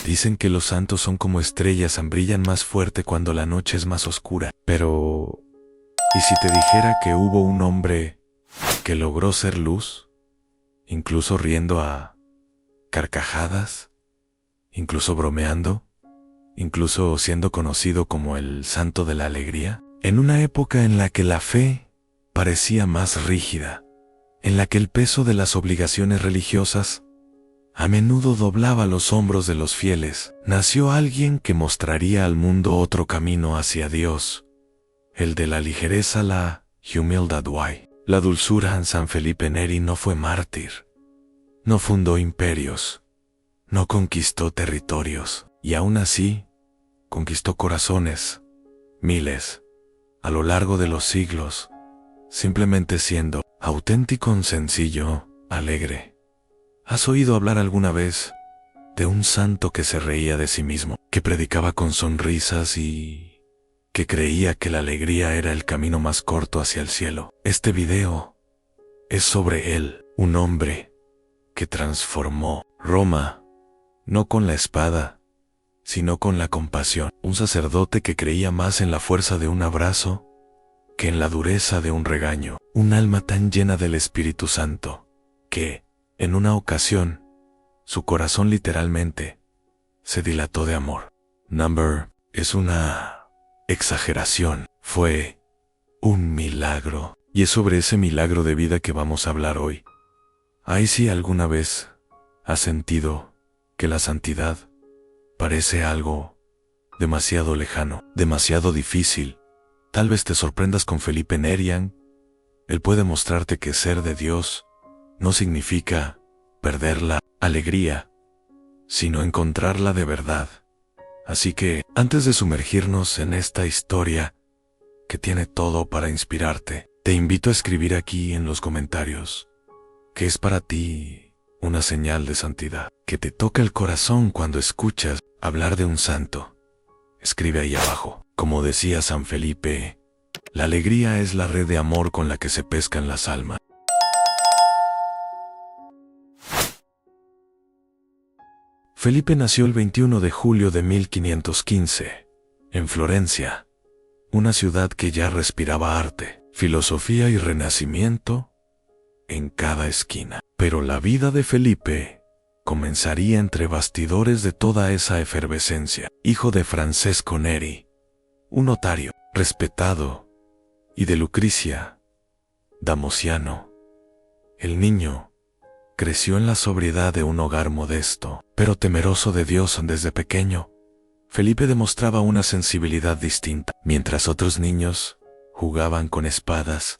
Dicen que los santos son como estrellas, brillan más fuerte cuando la noche es más oscura. Pero, ¿y si te dijera que hubo un hombre que logró ser luz? Incluso riendo a carcajadas, incluso bromeando, incluso siendo conocido como el Santo de la Alegría. En una época en la que la fe parecía más rígida, en la que el peso de las obligaciones religiosas a menudo doblaba los hombros de los fieles, nació alguien que mostraría al mundo otro camino hacia Dios, el de la ligereza, la humildad. La dulzura. San Felipe Neri no fue mártir, no fundó imperios, no conquistó territorios, y aún así conquistó corazones, miles, a lo largo de los siglos, simplemente siendo auténtico, sencillo, alegre. ¿Has oído hablar alguna vez de un santo que se reía de sí mismo, que predicaba con sonrisas y que creía que la alegría era el camino más corto hacia el cielo? Este video es sobre él, un hombre que transformó Roma, no con la espada, sino con la compasión. Un sacerdote que creía más en la fuerza de un abrazo que en la dureza de un regaño. Un alma tan llena del Espíritu Santo que, en una ocasión, su corazón literalmente se dilató de amor. Number es una exageración, fue un milagro. Y es sobre ese milagro de vida que vamos a hablar hoy. Ay, si alguna vez has sentido que la santidad parece algo demasiado lejano, demasiado difícil. Tal vez te sorprendas con Felipe Neri. Él puede mostrarte que ser de Dios no significa perder la alegría, sino encontrarla de verdad. Así que, antes de sumergirnos en esta historia que tiene todo para inspirarte, te invito a escribir aquí en los comentarios que es para ti una señal de santidad, que te toca el corazón cuando escuchas hablar de un santo. Escribe ahí abajo. Como decía San Felipe, la alegría es la red de amor con la que se pescan las almas. Felipe nació el 21 de julio de 1515, en Florencia, una ciudad que ya respiraba arte, filosofía y renacimiento en cada esquina. Pero la vida de Felipe comenzaría entre bastidores de toda esa efervescencia. Hijo de Francesco Neri, un notario respetado, y de Lucrecia Damosiano, el niño creció en la sobriedad de un hogar modesto, pero temeroso de Dios desde pequeño. Felipe demostraba una sensibilidad distinta. Mientras otros niños jugaban con espadas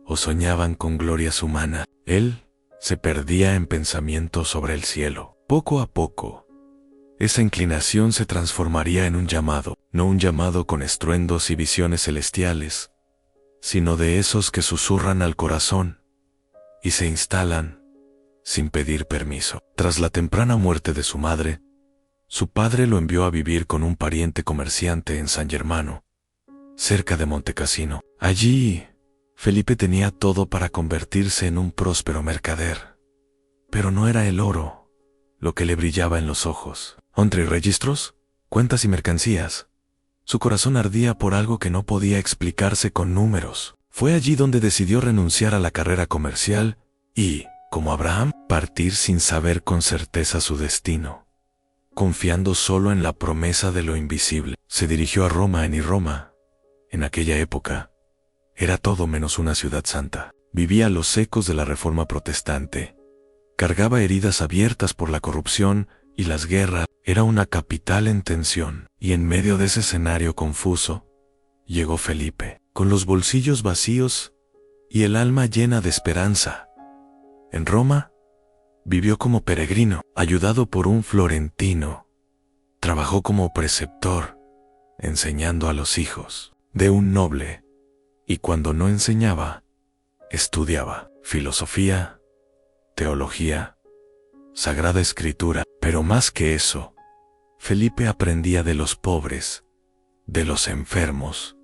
o soñaban con glorias humanas, él se perdía en pensamientos sobre el cielo. Poco a poco, esa inclinación se transformaría en un llamado, no un llamado con estruendos y visiones celestiales, sino de esos que susurran al corazón y se instalan sin pedir permiso. Tras la temprana muerte de su madre, su padre lo envió a vivir con un pariente comerciante en San Germano, cerca de Montecassino. Allí, Felipe tenía todo para convertirse en un próspero mercader. Pero no era el oro lo que le brillaba en los ojos. Entre registros, cuentas y mercancías, su corazón ardía por algo que no podía explicarse con números. Fue allí donde decidió renunciar a la carrera comercial y, como Abraham, partir sin saber con certeza su destino. Confiando solo en la promesa de lo invisible, se dirigió a Roma. Y Roma, en aquella época, era todo menos una ciudad santa. Vivía a los ecos de la Reforma protestante. Cargaba heridas abiertas por la corrupción y las guerras. Era una capital en tensión. Y en medio de ese escenario confuso, llegó Felipe, con los bolsillos vacíos y el alma llena de esperanza. En Roma, vivió como peregrino, ayudado por un florentino. Trabajó como preceptor, enseñando a los hijos de un noble. Y cuando no enseñaba, estudiaba filosofía, teología, sagrada escritura. Pero más que eso, Felipe aprendía de los pobres, de los enfermos,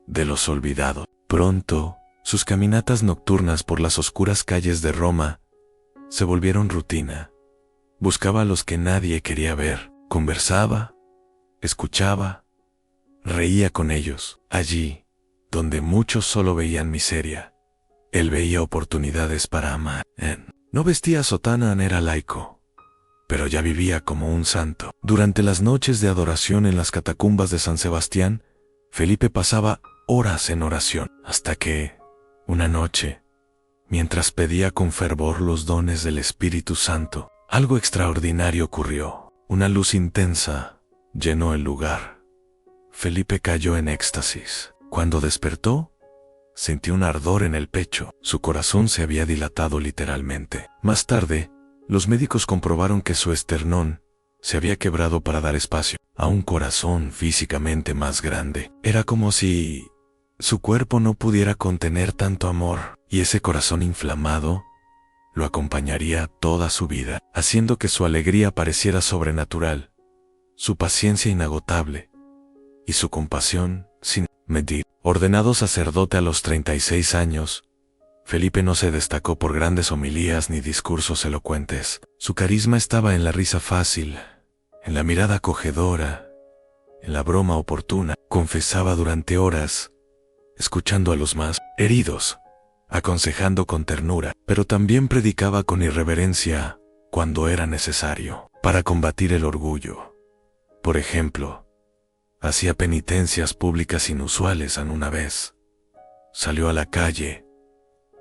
de los olvidados. Pronto, sus caminatas nocturnas por las oscuras calles de Roma se volvieron rutina. Buscaba a los que nadie quería ver, Conversaba, escuchaba, reía con ellos. Allí, donde muchos solo veían miseria, él veía oportunidades para amar. No vestía sotana, era laico, pero ya vivía como un santo. Durante las noches de adoración en las catacumbas de San Sebastián, Felipe pasaba horas en oración, hasta que, una noche, mientras pedía con fervor los dones del Espíritu Santo, algo extraordinario ocurrió. Una luz intensa llenó el lugar. Felipe cayó en éxtasis. Cuando despertó, sintió un ardor en el pecho. Su corazón se había dilatado literalmente. Más tarde, los médicos comprobaron que su esternón se había quebrado para dar espacio a un corazón físicamente más grande. Era como si su cuerpo no pudiera contener tanto amor, y ese corazón inflamado lo acompañaría toda su vida, haciendo que su alegría pareciera sobrenatural, su paciencia inagotable y su compasión sin medir. Ordenado sacerdote a los 36 años, Felipe no se destacó por grandes homilías ni discursos elocuentes. Su carisma estaba en la risa fácil, en la mirada acogedora, en la broma oportuna. Confesaba durante horas, escuchando a los más heridos, aconsejando con ternura, pero también predicaba con irreverencia cuando era necesario, para combatir el orgullo. Por ejemplo, hacía penitencias públicas inusuales. Una vez salió a la calle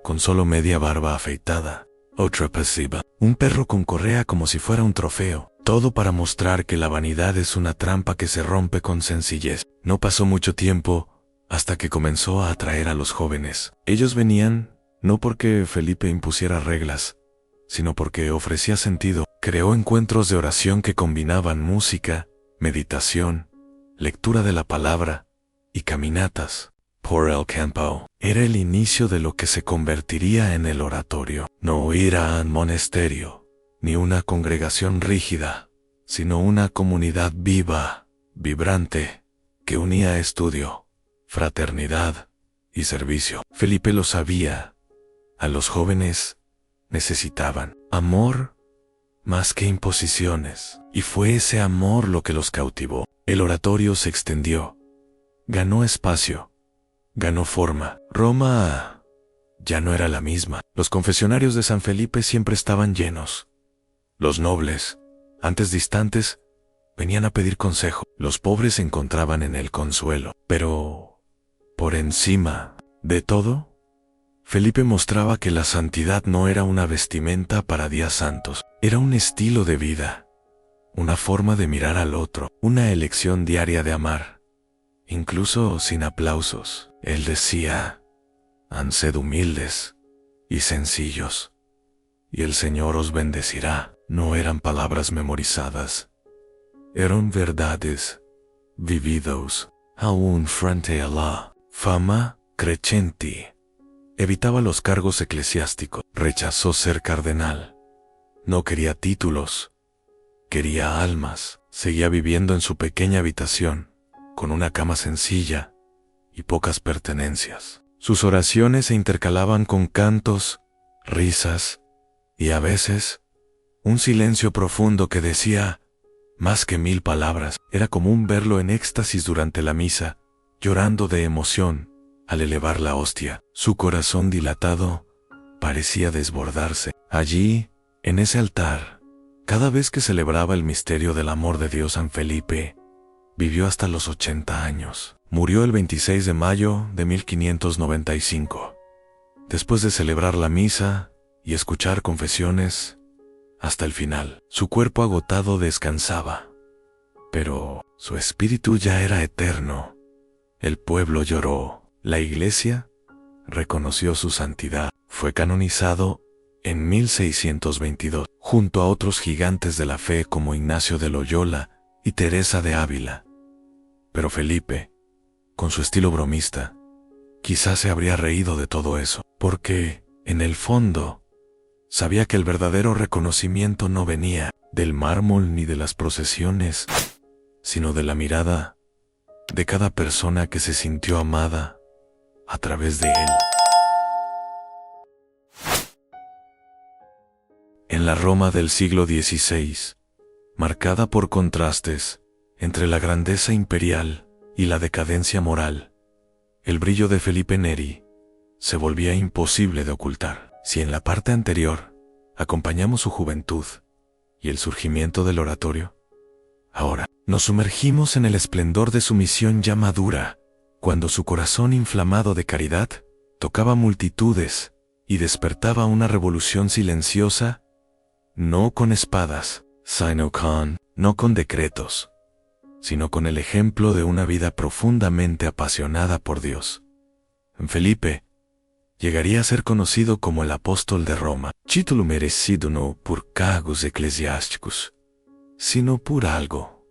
con solo media barba afeitada, otra pasiva, un perro con correa como si fuera un trofeo, todo para mostrar que la vanidad es una trampa que se rompe con sencillez. No pasó mucho tiempo hasta que comenzó a atraer a los jóvenes. Ellos venían no porque Felipe impusiera reglas, sino porque ofrecía sentido. Creó encuentros de oración que combinaban música, meditación, lectura de la palabra y caminatas por el campo. Era el inicio de lo que se convertiría en el oratorio. No era un monasterio, ni una congregación rígida, sino una comunidad viva, vibrante, que unía estudio, fraternidad y servicio. Felipe lo sabía. A los jóvenes necesitaban amor más que imposiciones, y fue ese amor lo que los cautivó. El oratorio se extendió, ganó espacio, ganó forma. Roma ya no era la misma. Los confesionarios de San Felipe siempre estaban llenos. Los nobles, antes distantes, venían a pedir consejo. Los pobres se encontraban en el consuelo. Pero, por encima de todo, Felipe mostraba que la santidad no era una vestimenta para días santos, era un estilo de vida, una forma de mirar al otro, una elección diaria de amar, incluso sin aplausos. Él decía: sed humildes y sencillos, y el Señor os bendecirá. No eran palabras memorizadas, eran verdades vividos aún frente a la fama creciente. Evitaba los cargos eclesiásticos, rechazó ser cardenal, no quería títulos, quería almas. Seguía viviendo en su pequeña habitación, con una cama sencilla y pocas pertenencias. Sus oraciones se intercalaban con cantos, risas y a veces un silencio profundo que decía más que 1000 palabras. Era común verlo en éxtasis durante la misa, llorando de emoción al elevar la hostia. Su corazón dilatado parecía desbordarse. Allí, en ese altar, cada vez que celebraba el misterio del amor de Dios, San Felipe vivió hasta los 80 años. Murió el 26 de mayo de 1595. Después de celebrar la misa y escuchar confesiones hasta el final, su cuerpo agotado descansaba, pero su espíritu ya era eterno. El pueblo lloró. La Iglesia reconoció su santidad. Fue canonizado en 1622, junto a otros gigantes de la fe como Ignacio de Loyola y Teresa de Ávila. Pero Felipe, con su estilo bromista, quizás se habría reído de todo eso, porque, en el fondo, sabía que el verdadero reconocimiento no venía del mármol ni de las procesiones, sino de la mirada de cada persona que se sintió amada a través de él. En la Roma del siglo XVI, marcada por contrastes entre la grandeza imperial y la decadencia moral. El brillo de Felipe Neri se volvía imposible de ocultar. Si en la parte anterior acompañamos su juventud y el surgimiento del oratorio, ahora nos sumergimos en el esplendor de su misión ya madura, cuando su corazón inflamado de caridad tocaba multitudes y despertaba una revolución silenciosa, no con espadas, sino no con decretos, sino con el ejemplo de una vida profundamente apasionada por Dios. Felipe llegaría a ser conocido como el apóstol de Roma, título merecido no por cargos eclesiásticos, sino por algo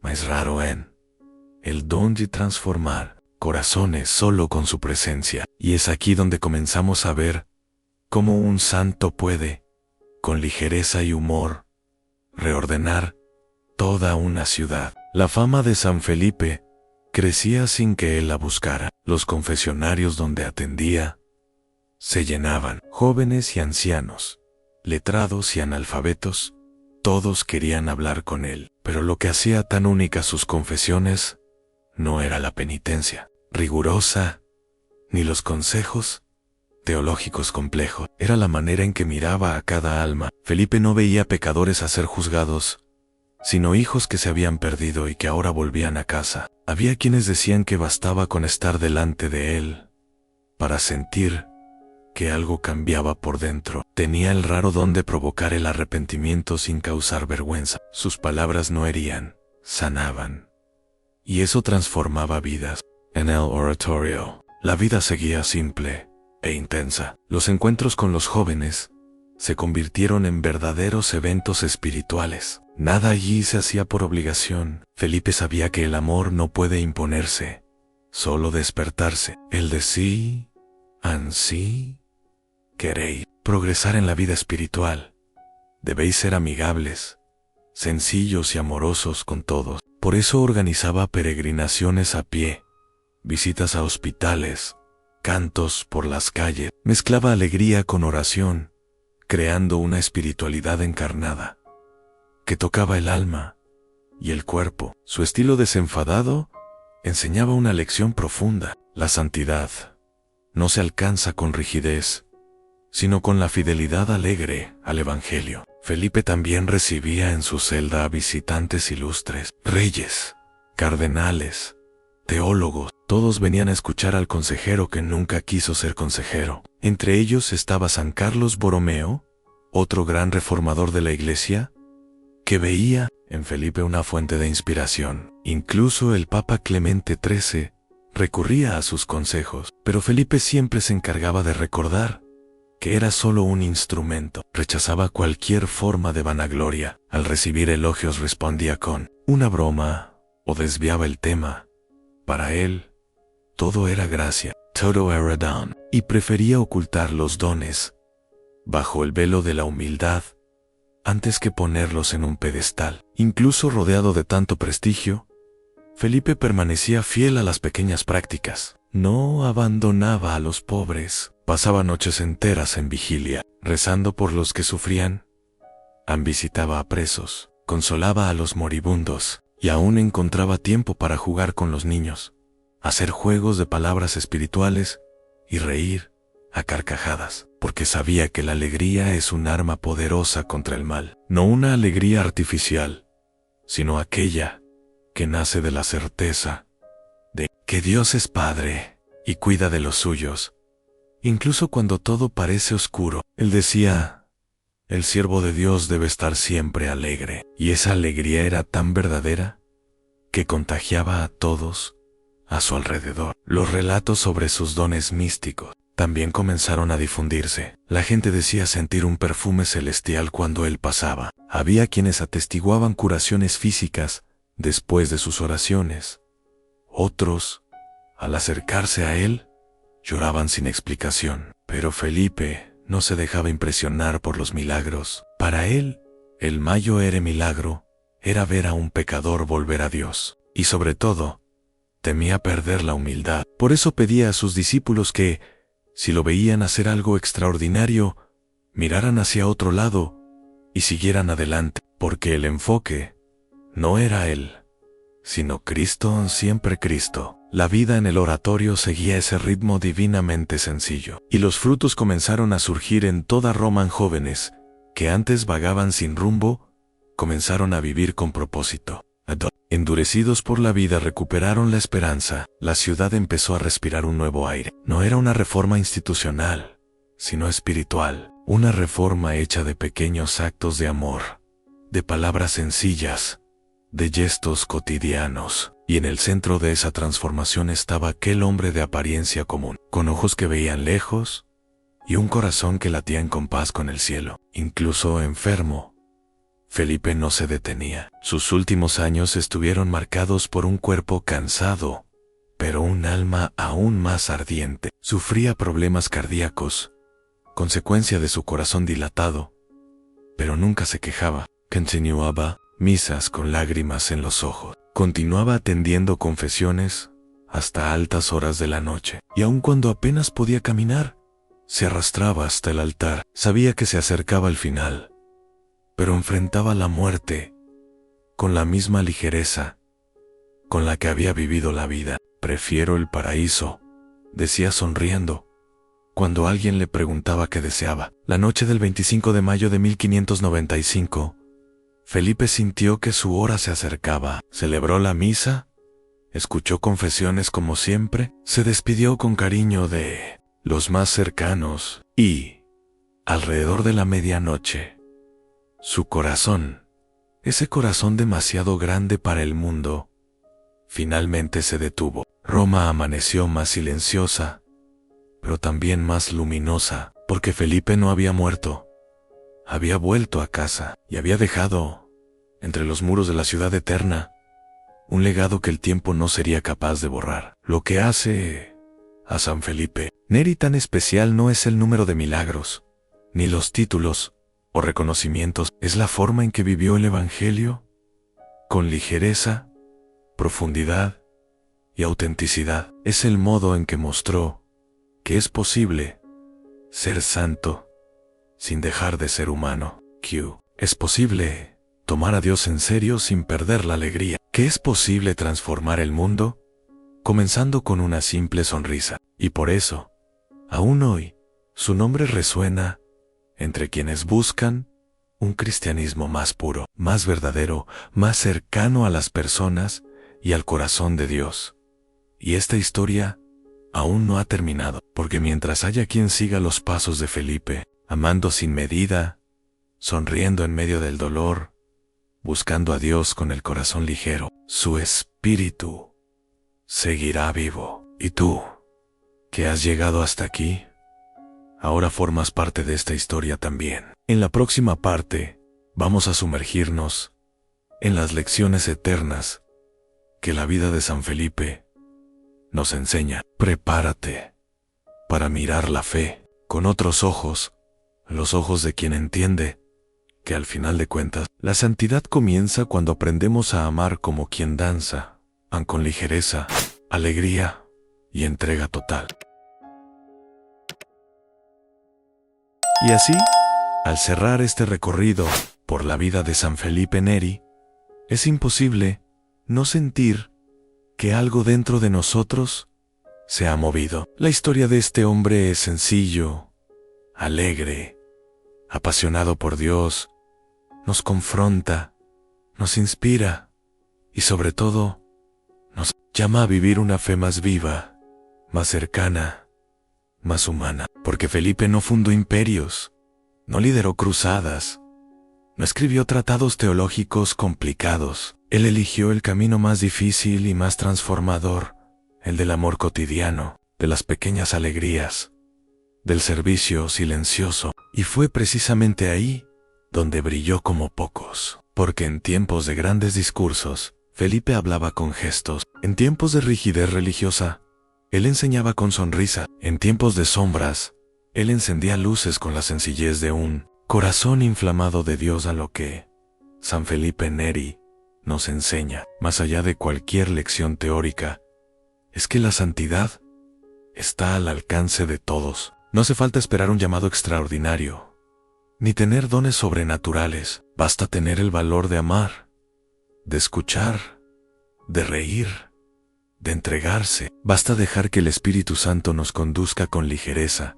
más raro el don de transformar corazones solo con su presencia. Y es aquí donde comenzamos a ver cómo un santo puede, con ligereza y humor, reordenar toda una ciudad. La fama de San Felipe crecía sin que él la buscara. Los confesionarios donde atendía se llenaban. Jóvenes y ancianos, letrados y analfabetos, todos querían hablar con él. Pero lo que hacía tan únicas sus confesiones no era la penitencia rigurosa, ni los consejos teológicos complejos. Era la manera en que miraba a cada alma. Felipe no veía pecadores a ser juzgados, sino hijos que se habían perdido y que ahora volvían a casa. Había quienes decían que bastaba con estar delante de él para sentir que algo cambiaba por dentro. Tenía el raro don de provocar el arrepentimiento sin causar vergüenza. Sus palabras no herían, sanaban. Y eso transformaba vidas. En el oratorio, la vida seguía simple e intensa. Los encuentros con los jóvenes se convirtieron en verdaderos eventos espirituales. Nada allí se hacía por obligación. Felipe sabía que el amor no puede imponerse, solo despertarse. Él decía, ansí queréis progresar en la vida espiritual. Debéis ser amigables, sencillos y amorosos con todos. Por eso organizaba peregrinaciones a pie, visitas a hospitales, cantos por las calles. Mezclaba alegría con oración, creando una espiritualidad encarnada que tocaba el alma y el cuerpo. Su estilo desenfadado enseñaba una lección profunda. La santidad no se alcanza con rigidez, sino con la fidelidad alegre al Evangelio. Felipe también recibía en su celda a visitantes ilustres, reyes, cardenales, teólogos. Todos venían a escuchar al consejero que nunca quiso ser consejero. Entre ellos estaba San Carlos Borromeo, otro gran reformador de la Iglesia, que veía en Felipe una fuente de inspiración. Incluso el Papa Clemente XIII recurría a sus consejos, pero Felipe siempre se encargaba de recordar que era solo un instrumento. Rechazaba cualquier forma de vanagloria. Al recibir elogios respondía con una broma o desviaba el tema. Para él, todo era gracia, todo era don, y prefería ocultar los dones bajo el velo de la humildad antes que ponerlos en un pedestal. Incluso rodeado de tanto prestigio, Felipe permanecía fiel a las pequeñas prácticas. No abandonaba a los pobres. Pasaba noches enteras en vigilia, rezando por los que sufrían. Visitaba a presos, consolaba a los moribundos, y aún encontraba tiempo para jugar con los niños, hacer juegos de palabras espirituales y reír a carcajadas, porque sabía que la alegría es un arma poderosa contra el mal. No una alegría artificial, sino aquella que nace de la certeza de que Dios es Padre y cuida de los suyos. Incluso cuando todo parece oscuro, él decía, el siervo de Dios debe estar siempre alegre. Y esa alegría era tan verdadera que contagiaba a todos a su alrededor. Los relatos sobre sus dones místicos también comenzaron a difundirse. La gente decía sentir un perfume celestial cuando él pasaba. Había quienes atestiguaban curaciones físicas después de sus oraciones. Otros, al acercarse a él, lloraban sin explicación. Pero Felipe no se dejaba impresionar por los milagros. Para él, el mayor milagro era ver a un pecador volver a Dios. Y sobre todo, temía perder la humildad. Por eso pedía a sus discípulos que, si lo veían hacer algo extraordinario, miraran hacia otro lado y siguieran adelante, porque el enfoque no era él, sino Cristo, siempre Cristo. La vida en el oratorio seguía ese ritmo divinamente sencillo, y los frutos comenzaron a surgir en toda Roma. Jóvenes que antes vagaban sin rumbo, comenzaron a vivir con propósito. Endurecidos por la vida, recuperaron la esperanza. La ciudad empezó a respirar un nuevo aire. No era una reforma institucional, sino espiritual. Una reforma hecha de pequeños actos de amor, de palabras sencillas, de gestos cotidianos. Y en el centro de esa transformación estaba aquel hombre de apariencia común, con ojos que veían lejos y un corazón que latía en compás con el cielo. Incluso enfermo, Felipe no se detenía. Sus últimos años estuvieron marcados por un cuerpo cansado, pero un alma aún más ardiente. Sufría problemas cardíacos, consecuencia de su corazón dilatado, pero nunca se quejaba. Continuaba misas con lágrimas en los ojos. Continuaba atendiendo confesiones hasta altas horas de la noche. Y aun cuando apenas podía caminar, se arrastraba hasta el altar. Sabía que se acercaba el final, pero enfrentaba la muerte con la misma ligereza con la que había vivido la vida. Prefiero el paraíso, decía sonriendo, cuando alguien le preguntaba qué deseaba. La noche del 25 de mayo de 1595, Felipe sintió que su hora se acercaba. Celebró la misa, escuchó confesiones como siempre, se despidió con cariño de los más cercanos y, alrededor de la medianoche, su corazón, ese corazón demasiado grande para el mundo, finalmente se detuvo. Roma amaneció más silenciosa, pero también más luminosa, porque Felipe no había muerto. Había vuelto a casa y había dejado, entre los muros de la ciudad eterna, un legado que el tiempo no sería capaz de borrar. Lo que hace a San Felipe Neri tan especial no es el número de milagros, ni los títulos o reconocimientos, es la forma en que vivió el Evangelio, con ligereza, profundidad y autenticidad. Es el modo en que mostró que es posible ser santo sin dejar de ser humano. Es posible tomar a Dios en serio sin perder la alegría. Que es posible transformar el mundo, comenzando con una simple sonrisa. Y por eso, aún hoy, su nombre resuena entre quienes buscan un cristianismo más puro, más verdadero, más cercano a las personas y al corazón de Dios. Y esta historia aún no ha terminado, porque mientras haya quien siga los pasos de Felipe, amando sin medida, sonriendo en medio del dolor, buscando a Dios con el corazón ligero, su espíritu seguirá vivo. ¿Y tú, que has llegado hasta aquí? Ahora formas parte de esta historia también. En la próxima parte, vamos a sumergirnos en las lecciones eternas que la vida de San Felipe nos enseña. Prepárate para mirar la fe con otros ojos, los ojos de quien entiende que al final de cuentas, la santidad comienza cuando aprendemos a amar como quien danza, con ligereza, alegría y entrega total. Y así, al cerrar este recorrido por la vida de San Felipe Neri, es imposible no sentir que algo dentro de nosotros se ha movido. La historia de este hombre es sencillo, alegre, apasionado por Dios, nos confronta, nos inspira y sobre todo nos llama a vivir una fe más viva, más cercana, más humana. Porque Felipe no fundó imperios, no lideró cruzadas, no escribió tratados teológicos complicados. Él eligió el camino más difícil y más transformador, el del amor cotidiano, de las pequeñas alegrías, del servicio silencioso. Y fue precisamente ahí donde brilló como pocos. Porque en tiempos de grandes discursos, Felipe hablaba con gestos. En tiempos de rigidez religiosa, él enseñaba con sonrisa. En tiempos de sombras, él encendía luces con la sencillez de un corazón inflamado de Dios. A lo que San Felipe Neri nos enseña, más allá de cualquier lección teórica, es que la santidad está al alcance de todos. No hace falta esperar un llamado extraordinario, ni tener dones sobrenaturales. Basta tener el valor de amar, de escuchar, de reír, de entregarse. Basta dejar que el Espíritu Santo nos conduzca con ligereza,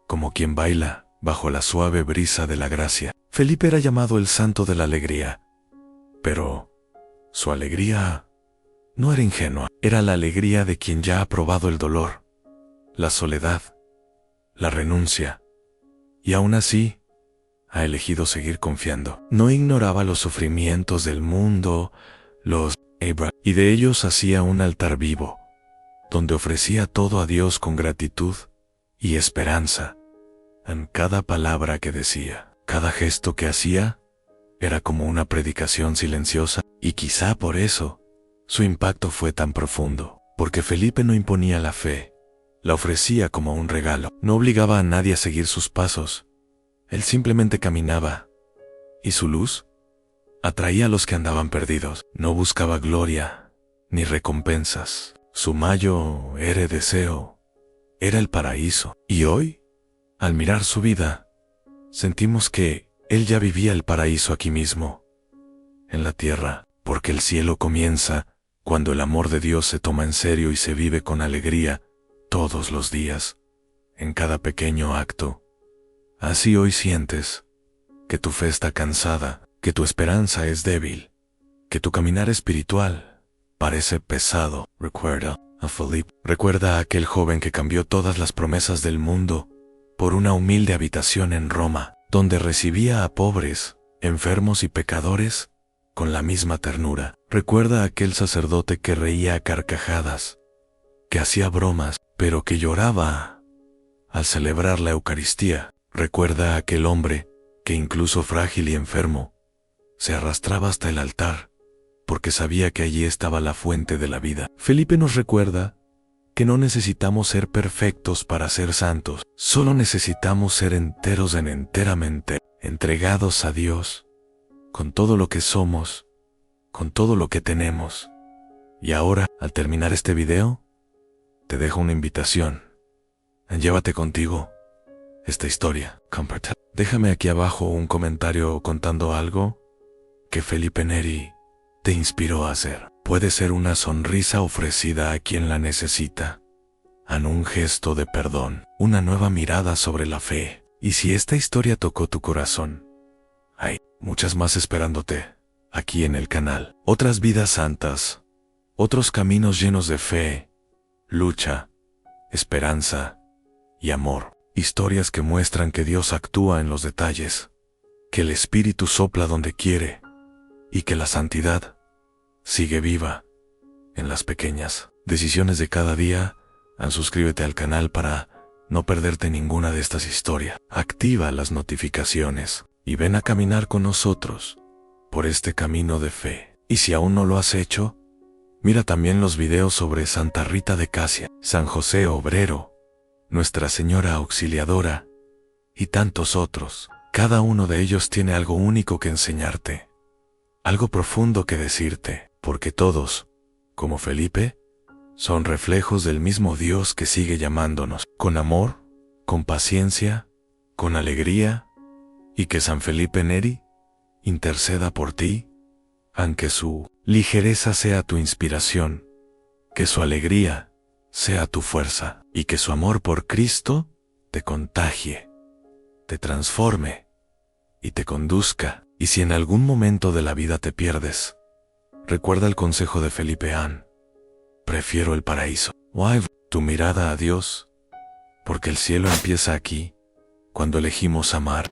como quien baila bajo la suave brisa de la gracia. Felipe era llamado el santo de la alegría, pero su alegría no era ingenua. Era la alegría de quien ya ha probado el dolor, la soledad, la renuncia, y aún así ha elegido seguir confiando. No ignoraba los sufrimientos del mundo, y de ellos hacía un altar vivo, donde ofrecía todo a Dios con gratitud y esperanza. En cada palabra que decía, cada gesto que hacía, era como una predicación silenciosa, y quizá por eso su impacto fue tan profundo, porque Felipe no imponía la fe, la ofrecía como un regalo. No obligaba a nadie a seguir sus pasos, él simplemente caminaba, y su luz atraía a los que andaban perdidos. No buscaba gloria ni recompensas. Su mayo era deseo, era el paraíso. Y hoy, al mirar su vida, sentimos que él ya vivía el paraíso aquí mismo, en la tierra, porque el cielo comienza cuando el amor de Dios se toma en serio y se vive con alegría todos los días, en cada pequeño acto. Así hoy sientes que tu fe está cansada, que tu esperanza es débil, que tu caminar espiritual parece pesado. Recuerda a Felipe. Recuerda a aquel joven que cambió todas las promesas del mundo por una humilde habitación en Roma, donde recibía a pobres, enfermos y pecadores con la misma ternura. Recuerda a aquel sacerdote que reía a carcajadas, que hacía bromas, pero que lloraba al celebrar la Eucaristía. Recuerda a aquel hombre que, incluso frágil y enfermo, se arrastraba hasta el altar, porque sabía que allí estaba la fuente de la vida. Felipe nos recuerda que no necesitamos ser perfectos para ser santos, solo necesitamos ser enteros enteramente, entregados a Dios, con todo lo que somos, con todo lo que tenemos. Y ahora, al terminar este video, te dejo una invitación. Llévate contigo esta historia. Comparte. Déjame aquí abajo un comentario contando algo que Felipe Neri te inspiró a hacer. Puede ser una sonrisa ofrecida a quien la necesita, un gesto de perdón, una nueva mirada sobre la fe. Y si esta historia tocó tu corazón, hay muchas más esperándote aquí en el canal. Otras vidas santas, otros caminos llenos de fe, lucha, esperanza y amor. Historias que muestran que Dios actúa en los detalles, que el Espíritu sopla donde quiere y que la santidad sigue viva en las pequeñas decisiones de cada día. Suscríbete al canal para no perderte ninguna de estas historias. Activa las notificaciones y ven a caminar con nosotros por este camino de fe. Y si aún no lo has hecho, mira también los videos sobre Santa Rita de Casia, San José Obrero, Nuestra Señora Auxiliadora y tantos otros. Cada uno de ellos tiene algo único que enseñarte, algo profundo que decirte, porque todos, como Felipe, son reflejos del mismo Dios que sigue llamándonos con amor, con paciencia, con alegría, y que San Felipe Neri interceda por ti, aunque su ligereza sea tu inspiración, que su alegría sea tu fuerza, y que su amor por Cristo te contagie, te transforme y te conduzca. Y si en algún momento de la vida te pierdes, recuerda el consejo de Felipe An: prefiero el paraíso. Tu mirada a Dios, porque el cielo empieza aquí, cuando elegimos amar.